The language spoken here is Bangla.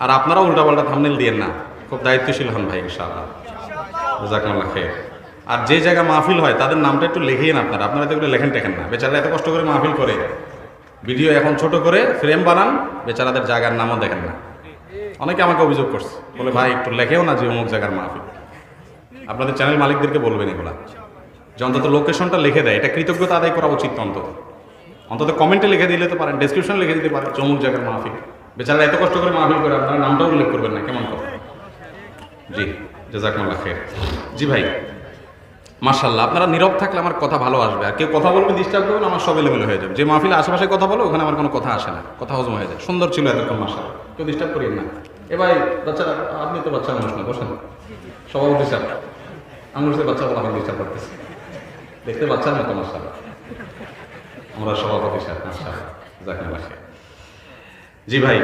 আর আপনারা উল্টাপাল্টা থাম্বনেল দিয়েন না, খুব দায়িত্বশীল হন ভাই ইনশাআল্লাহ। জাযাকাল্লাহ খাইর। আর যে জায়গা মাহফিল হয় তাদের নামটা একটু লিখিয়েন আপনারা, আপনারা তো এগুলো লেখেন টেখেন না। বেচারা এত কষ্ট করে মাহফিল করে, ভিডিও এখন ছোট করে ফ্রেম বানান, বেচারাদের জায়গার নামও দেখেন না। অনেকে আমাকে অভিযোগ করছে, বলে ভাই একটু লেখেও না যে অমুক জায়গার মাহফিল। আপনাদের চ্যানেল মালিকদেরকে বলবেন এগুলা, যে অন্তত লোকেশনটা লিখে দেয়, এটা কৃতজ্ঞতা আদায় করা উচিত। অন্তত অন্তত কমেন্টে লিখে দিলে তো পারেন, ডেসক্রিপশন লিখে দিতে পারেন অমুক জায়গার মাহফিল। বেচারা এত কষ্ট করে মাহফিল করে, আপনারা নামটাও উল্লেখ করবেন না, কেমন কথা। জি জাযাকুমুল্লাহ খাইর। জি ভাই মাশাআল্লাহ, আপনারা নীরব থাকলে আমার কথা ভালো আসবে, আর কেউ কথা বলবে ডিস্টার্ব করবেন, আমার সব এলোমেলো হয়ে যাবে। যে মাহফিলে আশেপাশে কথা বলো, ওখানে আমার কোনো কথা আসে না, কথা হজম হয়ে যায়। সুন্দর ছিল এতক্ষণ, মাশাআল্লাহ, কেউ ডিস্টার্ব করিয়েন না। এ ভাই বাচ্চারা, আপনি তো বাচ্চা মানুষ না, বসেন। সভাপতি স্যার, আমার সাথে বাচ্চা বলা ডিস্টার্ব করতেছে, দেখতে বাচ্চার মতো মাশাআল্লাহ। আমরা সভাপতি স্যার মাশাআল্লাহ, জাযাকুমুল্লাহ খাইর। জি ভাই